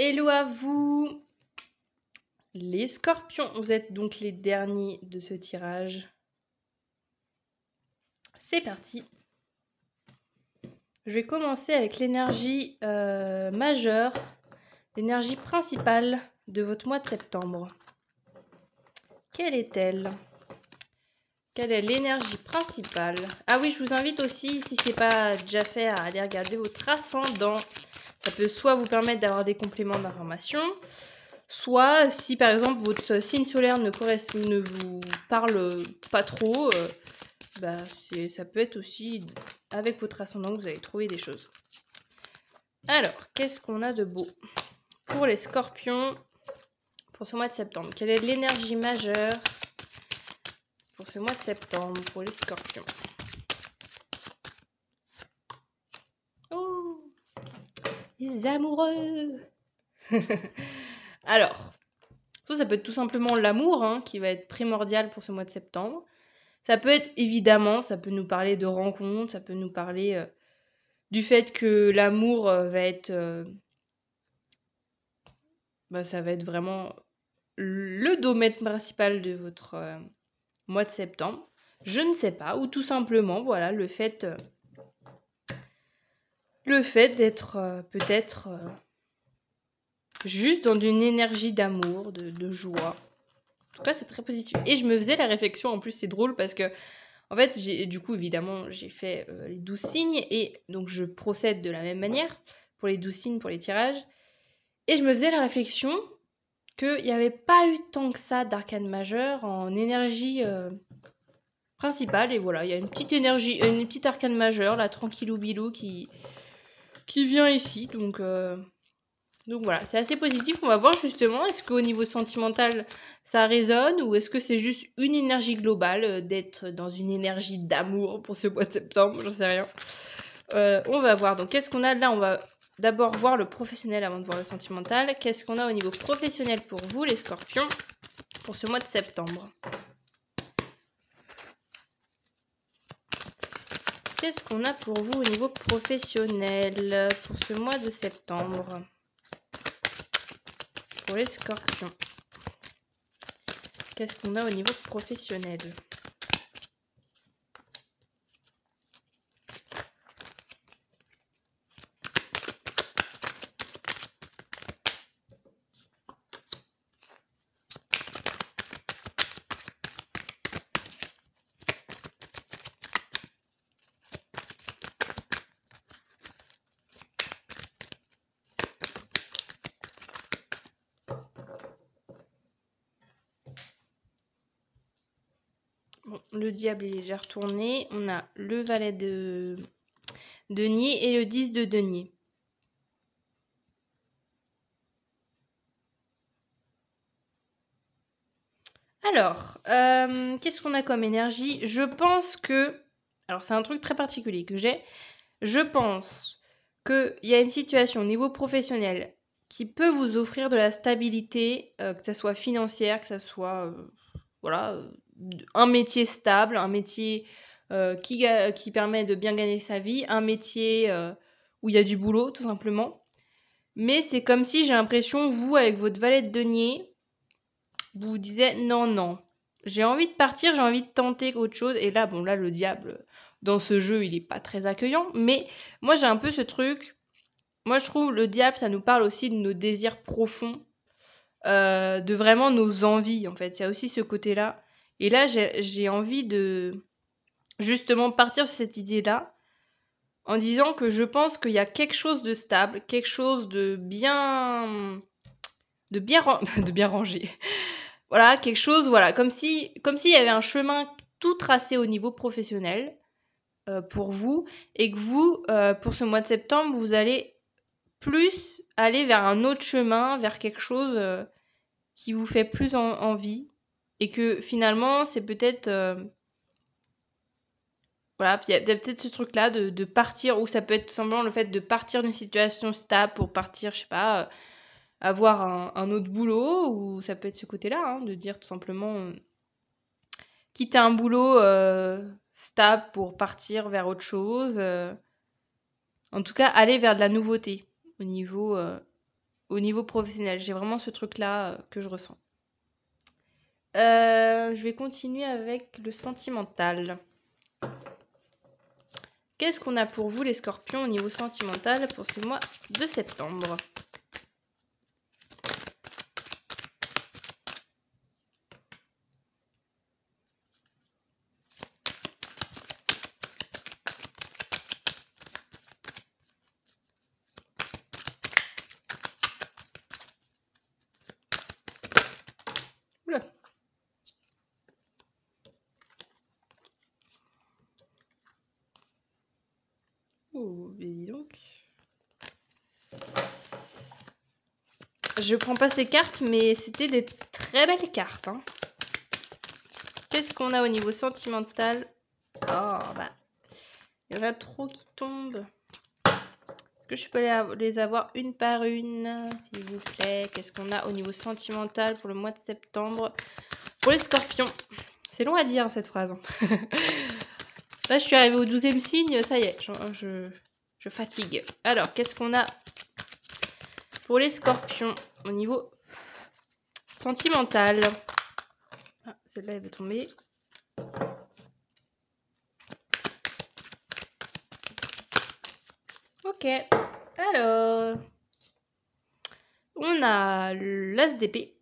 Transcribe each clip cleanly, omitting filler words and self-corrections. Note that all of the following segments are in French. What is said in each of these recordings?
Hello à vous, les scorpions. Vous êtes donc les derniers de ce tirage. C'est parti. Je vais commencer avec l'énergie majeure, l'énergie principale de votre mois de septembre. Quelle est-elle? Quelle est l'énergie principale? Ah oui, je vous invite aussi, si c'est pas déjà fait, à aller regarder votre ascendant. Ça peut soit vous permettre d'avoir des compléments d'information, soit si par exemple votre signe solaire ne vous parle pas trop, ça peut être aussi avec votre ascendant que vous allez trouver des choses. Alors, qu'est-ce qu'on a de beau pour les scorpions pour ce mois de septembre? Quelle est l'énergie majeure pour ce mois de septembre pour les scorpions? Oh, les amoureux. Alors, ça peut être tout simplement l'amour qui va être primordial pour ce mois de septembre. Ça peut être, évidemment, ça peut nous parler de rencontres, ça peut nous parler du fait que l'amour va être... ça va être vraiment le domaine principal de votre mois de septembre. Je ne sais pas, ou tout simplement, voilà, le fait d'être peut-être juste dans une énergie d'amour, de joie. En tout cas, c'est très positif. Et je me faisais la réflexion, en plus, c'est drôle parce que en fait, du coup, évidemment, j'ai fait les 12 signes et donc je procède de la même manière pour les 12 signes, pour les tirages. Et je me faisais la réflexion qu'il n'y avait pas eu tant que ça d'arcane majeur en énergie principale. Et voilà, il y a une petite énergie, une petite arcane majeure, la tranquillou bilou qui vient ici. Donc voilà, c'est assez positif. On va voir justement, est-ce qu'au niveau sentimental, ça résonne ou est-ce que c'est juste une énergie globale d'être dans une énergie d'amour pour ce mois de septembre? J'en sais rien. On va voir. Donc, qu'est-ce qu'on a là? On va d'abord voir le professionnel avant de voir le sentimental. Qu'est-ce qu'on a au niveau professionnel pour vous, les scorpions, pour ce mois de septembre? Qu'est-ce qu'on a pour vous au niveau professionnel pour ce mois de septembre? Pour les scorpions. Qu'est-ce qu'on a au niveau professionnel? Bon, le diable il est déjà retourné. On a le valet de denier et le 10 de denier. Alors, qu'est-ce qu'on a comme énergie? Je pense que... Alors, c'est un truc très particulier que j'ai. Je pense qu'il y a une situation au niveau professionnel qui peut vous offrir de la stabilité, que ce soit financière, que ce soit... un métier stable, un métier qui permet de bien gagner sa vie, un métier où il y a du boulot, tout simplement. Mais c'est comme si j'ai l'impression, vous, avec votre valet de denier, vous disiez non, j'ai envie de partir, j'ai envie de tenter autre chose. Et là, bon, là, le diable, dans ce jeu, il est pas très accueillant. Mais moi, j'ai un peu ce truc. Moi, je trouve le diable, ça nous parle aussi de nos désirs profonds, de vraiment nos envies, en fait. Il y a aussi ce côté-là. Et là, j'ai envie de justement partir sur cette idée-là en disant que je pense qu'il y a quelque chose de stable, quelque chose de bien de bien rangé. Voilà, quelque chose, voilà, comme s'il y avait un chemin tout tracé au niveau professionnel pour vous et que vous, pour ce mois de septembre, vous allez plus aller vers un autre chemin, vers quelque chose qui vous fait plus envie et que finalement, c'est peut-être... voilà, puis il y a peut-être ce truc-là de partir, ou ça peut être tout simplement le fait de partir d'une situation stable pour partir, je sais pas, avoir un autre boulot, ou ça peut être ce côté-là, de dire tout simplement quitter un boulot stable pour partir vers autre chose. En tout cas, aller vers de la nouveauté au niveau au niveau professionnel. J'ai vraiment ce truc-là que je ressens. Je vais continuer avec le sentimental. Qu'est-ce qu'on a pour vous les scorpions au niveau sentimental pour ce mois de septembre? Oula. Oh, mais dis donc. Je prends pas ces cartes, mais c'était des très belles cartes. Hein. Qu'est-ce qu'on a au niveau sentimental? Oh, bah. Il y en a trop qui tombent. Est-ce que je peux les avoir une par une, s'il vous plaît? Qu'est-ce qu'on a au niveau sentimental pour le mois de septembre? Pour les scorpions. C'est long à dire, cette phrase. Hein. Là, je suis arrivée au 12e signe. Ça y est, je fatigue. Alors, qu'est-ce qu'on a pour les scorpions au niveau sentimental? Ah, celle-là, elle va tomber. Ok. Alors, on a l'as d'épée.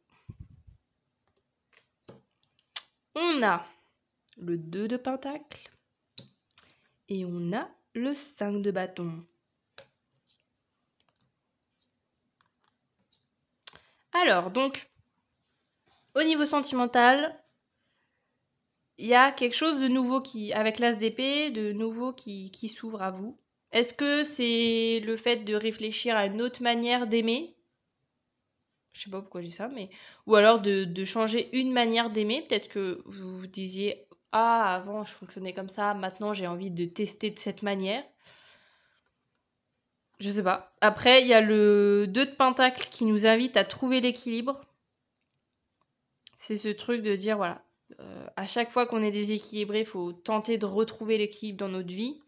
On a le 2 de pentacle. Et on a le 5 de bâton. Alors, donc, au niveau sentimental, il y a quelque chose de nouveau avec l'as d'épée, de nouveau qui s'ouvre à vous. Est-ce que c'est le fait de réfléchir à une autre manière d'aimer? Je sais pas pourquoi je dis ça, mais... Ou alors de changer une manière d'aimer. Peut-être que vous vous disiez, ah, avant je fonctionnais comme ça, maintenant j'ai envie de tester de cette manière. Je sais pas. Après, il y a le 2 de pentacle qui nous invite à trouver l'équilibre. C'est ce truc de dire, voilà, à chaque fois qu'on est déséquilibré, il faut tenter de retrouver l'équilibre dans notre vie.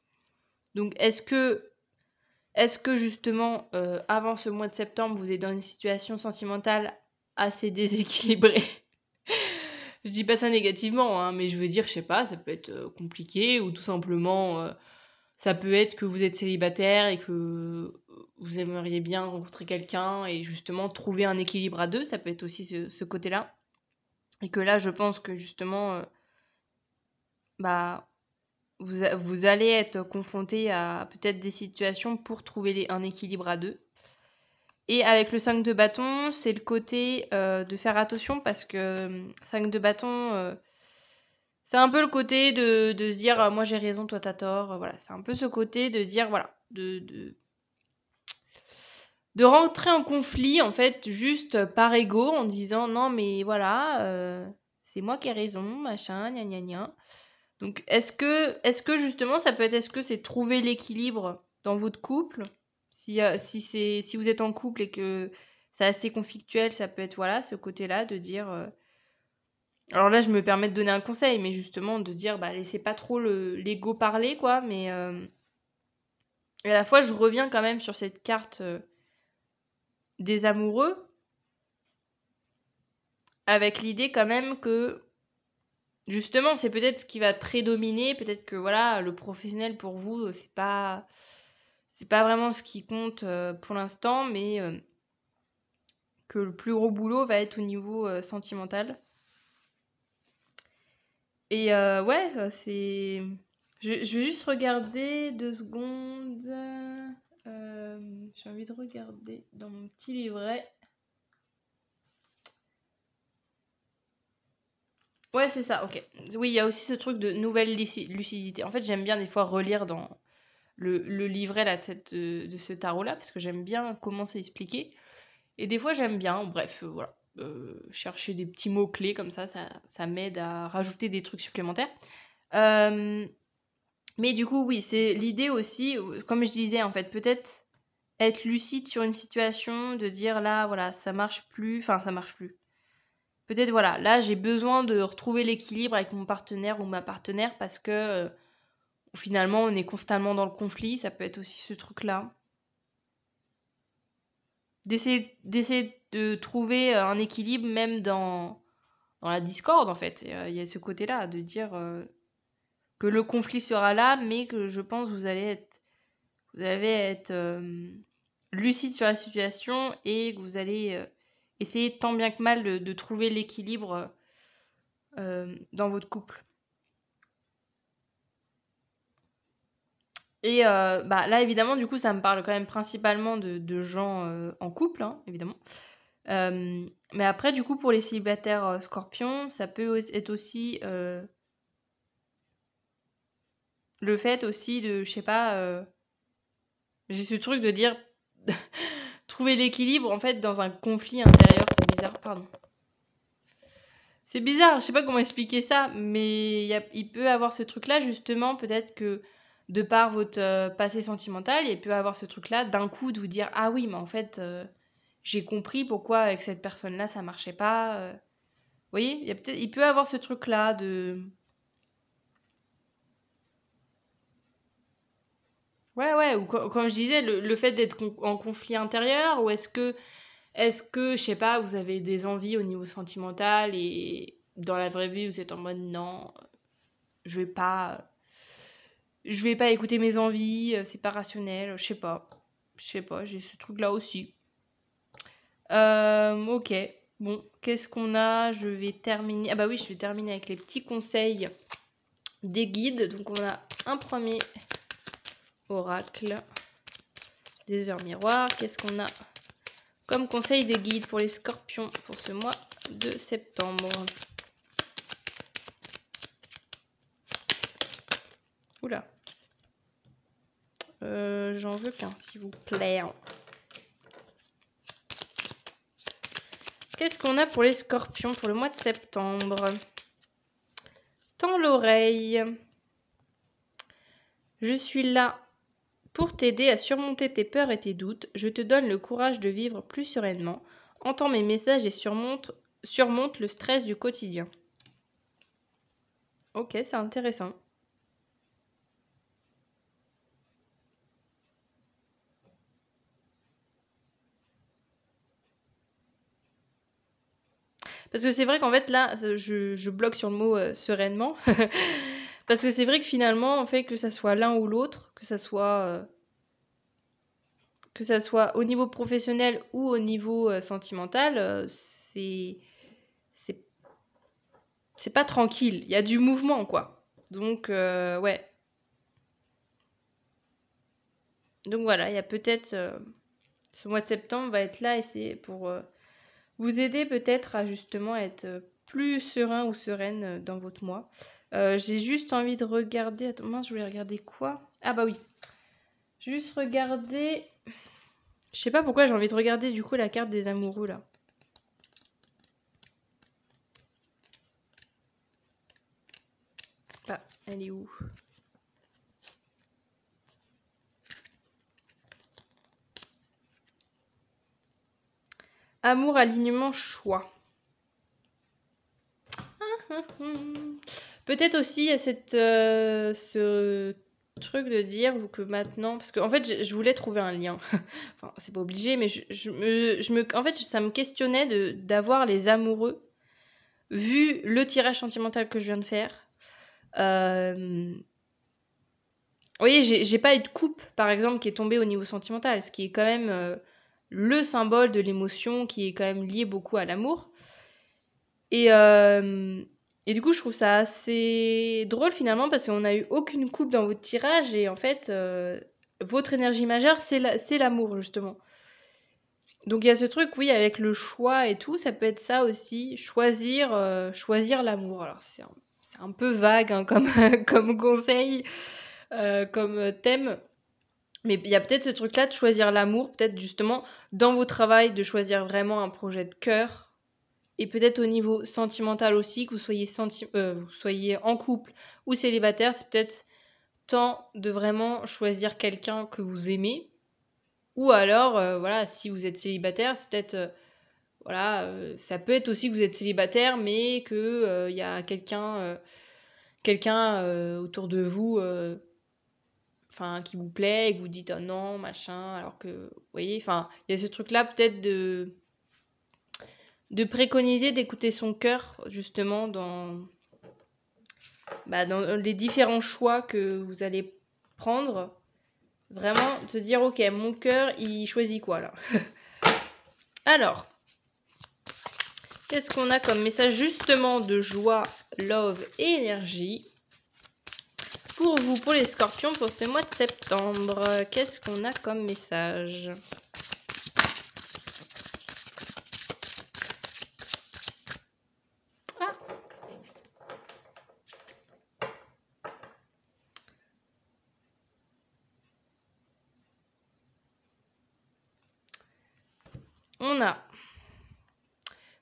Donc, est-ce que justement, avant ce mois de septembre, vous êtes dans une situation sentimentale assez déséquilibrée? Je dis pas ça négativement, hein, mais je veux dire, je sais pas, ça peut être compliqué ou tout simplement, ça peut être que vous êtes célibataire et que vous aimeriez bien rencontrer quelqu'un et justement trouver un équilibre à deux. Ça peut être aussi ce côté-là. Et que là, je pense que justement, bah, vous allez être confronté à peut-être des situations pour trouver un équilibre à deux. Et avec le 5 de bâton, c'est le côté de faire attention parce que 5 de bâton, c'est un peu le côté de se dire moi j'ai raison, toi t'as tort. Voilà, c'est un peu ce côté de dire voilà, de rentrer en conflit en fait juste par ego en disant non mais voilà, c'est moi qui ai raison, machin, gna gna gna. Donc est-ce que justement ça peut être, est-ce que c'est trouver l'équilibre dans votre couple? Si vous êtes en couple et que c'est assez conflictuel, ça peut être voilà ce côté-là de dire. Alors là, je me permets de donner un conseil, mais justement de dire bah laissez pas trop l'ego parler quoi. Mais et à la fois, je reviens quand même sur cette carte des amoureux avec l'idée quand même que justement c'est peut-être ce qui va prédominer. Peut-être que voilà le professionnel pour vous c'est pas vraiment ce qui compte pour l'instant, mais que le plus gros boulot va être au niveau sentimental. Et ouais, c'est... Je vais juste regarder 2 secondes. J'ai envie de regarder dans mon petit livret. Ouais, c'est ça, ok. Oui, il y a aussi ce truc de nouvelle lucidité. En fait, j'aime bien des fois relire dans le livret là, de ce tarot-là, parce que j'aime bien comment c'est expliqué. Et des fois, j'aime bien, bref, voilà. Chercher des petits mots-clés comme ça m'aide à rajouter des trucs supplémentaires. Mais du coup, oui, c'est l'idée aussi, comme je disais, en fait, peut-être être lucide sur une situation, de dire là, voilà, ça marche plus, enfin, ça marche plus. Peut-être, voilà, là, j'ai besoin de retrouver l'équilibre avec mon partenaire ou ma partenaire parce que finalement, on est constamment dans le conflit, ça peut être aussi ce truc-là. d'essayer de trouver un équilibre même dans la discorde, en fait. Il y a ce côté-là, de dire que le conflit sera là, mais que je pense que vous allez être lucide sur la situation et que vous allez essayer tant bien que mal de trouver l'équilibre dans votre couple. Et là, évidemment, du coup, ça me parle quand même principalement de gens en couple, hein, évidemment. Mais après, du coup, pour les célibataires scorpions, ça peut être aussi le fait aussi de, je sais pas, j'ai ce truc de dire trouver l'équilibre en fait dans un conflit intérieur. C'est bizarre, pardon. C'est bizarre, je sais pas comment expliquer ça, mais il peut avoir ce truc-là, justement, peut-être que de par votre passé sentimental, il peut avoir ce truc-là d'un coup de vous dire ah oui, mais en fait, j'ai compris pourquoi avec cette personne-là ça marchait pas. Vous voyez, il peut avoir ce truc-là de. Ouais, ou comme je disais, le fait d'être en conflit intérieur, ou je sais pas, vous avez des envies au niveau sentimental et dans la vraie vie, vous êtes en mode non, je vais pas, je vais pas écouter mes envies, c'est pas rationnel, je sais pas, j'ai ce truc-là aussi. Ok, bon, qu'est-ce qu'on a? Je vais terminer, ah bah oui, je vais terminer avec les petits conseils des guides. Donc on a un premier oracle des heures miroirs. Qu'est-ce qu'on a comme conseil des guides pour les scorpions pour ce mois de septembre? Oula. J'en veux qu'un, s'il vous plaît. Qu'est-ce qu'on a pour les scorpions pour le mois de septembre? Tends l'oreille. Je suis là pour t'aider à surmonter tes peurs et tes doutes. Je te donne le courage de vivre plus sereinement. Entends mes messages et surmonte le stress du quotidien. Ok, c'est intéressant. Parce que c'est vrai qu'en fait, là, je bloque sur le mot sereinement. Parce que c'est vrai que finalement, en fait, que ça soit l'un ou l'autre, que ça soit au niveau professionnel ou au niveau sentimental, c'est pas tranquille. Il y a du mouvement, quoi. Donc, ouais. Donc voilà, il y a peut-être... ce mois de septembre va être là et c'est pour vous aider peut-être à justement être plus serein ou sereine dans votre mois. J'ai juste envie de regarder... Attends, mince, je voulais regarder quoi? Ah bah oui. Juste regarder... Je sais pas pourquoi j'ai envie de regarder du coup la carte des amoureux là. Ah, elle est où? Amour, alignement, choix. Peut-être aussi ce truc de dire que maintenant... Parce qu'en fait, je voulais trouver un lien. Enfin, c'est pas obligé, mais en fait, ça me questionnait d'avoir les amoureux, vu le tirage sentimental que je viens de faire. Vous voyez, j'ai pas eu de coupe, par exemple, qui est tombée au niveau sentimental, ce qui est quand même le symbole de l'émotion, qui est quand même lié beaucoup à l'amour. Et du coup, je trouve ça assez drôle finalement, parce qu'on n'a eu aucune coupe dans votre tirage, et en fait, votre énergie majeure, c'est l'amour, justement. Donc il y a ce truc, oui, avec le choix et tout, ça peut être ça aussi, choisir l'amour. Alors c'est un peu vague hein, comme conseil, comme thème, mais il y a peut-être ce truc-là de choisir l'amour, peut-être justement dans vos travails, de choisir vraiment un projet de cœur, et peut-être au niveau sentimental aussi, que vous soyez en couple ou célibataire, c'est peut-être temps de vraiment choisir quelqu'un que vous aimez. Ou alors, voilà, si vous êtes célibataire, c'est peut-être, voilà, ça peut être aussi que vous êtes célibataire, mais que y a quelqu'un autour de vous, enfin, qui vous plaît et que vous dites oh non, machin, alors que, vous voyez, enfin, il y a ce truc-là peut-être de préconiser d'écouter son cœur, justement, dans les différents choix que vous allez prendre. Vraiment, se dire, ok, mon cœur, il choisit quoi, là? Alors, qu'est-ce qu'on a comme message, justement, de joie, love et énergie pour vous, pour les scorpions, pour ce mois de septembre? Qu'est-ce qu'on a comme message? Ah! On a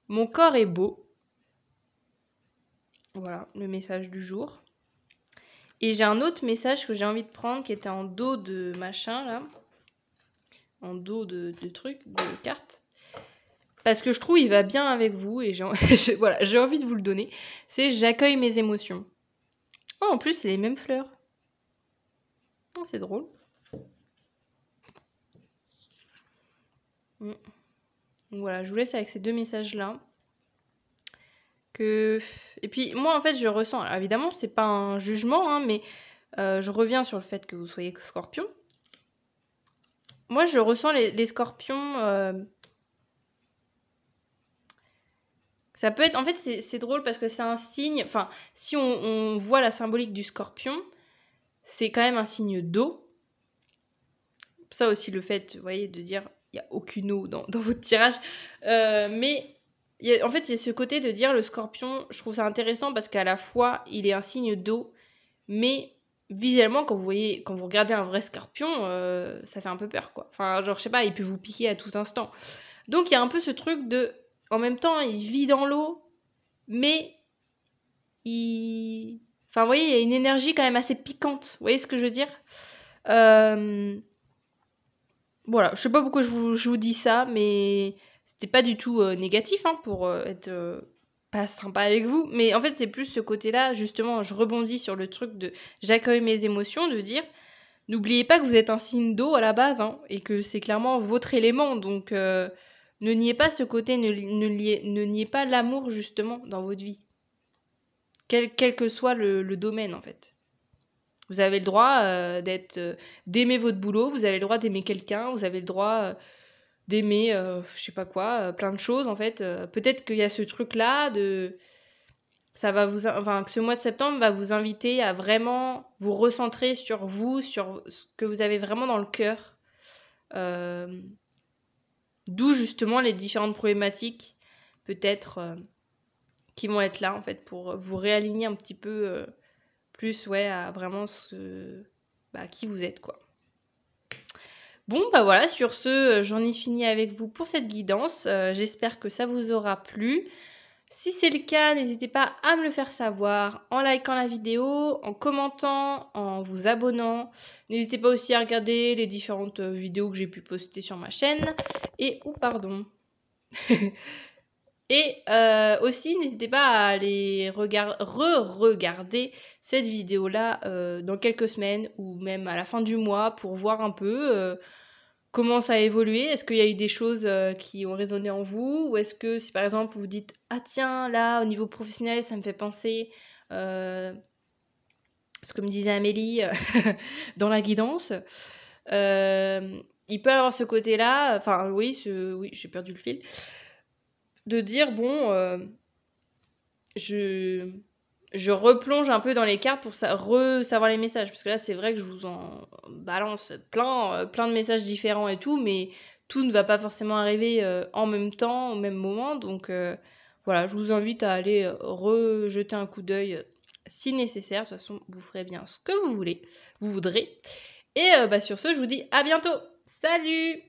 mon corps est beau. Voilà, le message du jour. Et j'ai un autre message que j'ai envie de prendre qui était en dos de machin, là. En dos de trucs, de cartes. Parce que je trouve il va bien avec vous et voilà, j'ai envie de vous le donner. C'est j'accueille mes émotions. Oh, en plus, c'est les mêmes fleurs. Oh, c'est drôle. Donc voilà, je vous laisse avec ces deux messages-là. Et puis, moi, en fait, je ressens... Alors, évidemment, c'est pas un jugement, hein, mais je reviens sur le fait que vous soyez scorpion. Moi, je ressens les scorpions... Ça peut être... En fait, c'est drôle parce que c'est un signe... Enfin, si on voit la symbolique du scorpion, c'est quand même un signe d'eau. Ça aussi, le fait, vous voyez, de dire... Il n'y a aucune eau dans votre tirage. Mais... En fait, il y a ce côté de dire le scorpion, je trouve ça intéressant parce qu'à la fois, il est un signe d'eau, mais visuellement, quand vous regardez un vrai scorpion, ça fait un peu peur, quoi. Enfin, genre, je sais pas, il peut vous piquer à tout instant. Donc, il y a un peu ce truc de... En même temps, il vit dans l'eau, mais il... Enfin, vous voyez, il y a une énergie quand même assez piquante. Vous voyez ce que je veux dire? Voilà, je sais pas pourquoi je vous dis ça, mais... C'était pas du tout négatif, hein, pour être pas sympa avec vous. Mais en fait, c'est plus ce côté-là, justement, je rebondis sur le truc de j'accueille mes émotions, de dire, n'oubliez pas que vous êtes un signe d'eau à la base, hein, et que c'est clairement votre élément. Donc, ne niez pas ce côté, ne niez pas l'amour, justement, dans votre vie. Quel que soit le domaine, en fait. Vous avez le droit d'aimer votre boulot, vous avez le droit d'aimer quelqu'un, vous avez le droit... d'aimer, je sais pas quoi, plein de choses en fait. Peut-être qu'il y a ce truc-là ça va que ce mois de septembre va vous inviter à vraiment vous recentrer sur vous, sur ce que vous avez vraiment dans le cœur. D'où justement les différentes problématiques, peut-être, qui vont être là en fait pour vous réaligner un petit peu plus, ouais, à vraiment qui vous êtes, quoi. Bon, bah voilà, sur ce, j'en ai fini avec vous pour cette guidance. J'espère que ça vous aura plu. Si c'est le cas, n'hésitez pas à me le faire savoir en likant la vidéo, en commentant, en vous abonnant. N'hésitez pas aussi à regarder les différentes vidéos que j'ai pu poster sur ma chaîne. Et aussi, n'hésitez pas à aller re-regarder cette vidéo-là dans quelques semaines ou même à la fin du mois pour voir un peu comment ça a évolué. Est-ce qu'il y a eu des choses qui ont résonné en vous? Ou est-ce que si par exemple vous dites « Ah tiens, là, au niveau professionnel, ça me fait penser... ce que me disait Amélie dans la guidance. Il peut avoir ce côté-là, enfin oui, j'ai perdu le fil, de dire bon, je replonge un peu dans les cartes pour savoir les messages, parce que là c'est vrai que je vous en balance plein de messages différents et tout, mais tout ne va pas forcément arriver en même temps, au même moment, donc voilà, je vous invite à aller rejeter un coup d'œil si nécessaire. De toute façon, vous ferez bien ce que vous voudrez. Et sur ce, je vous dis à bientôt. Salut!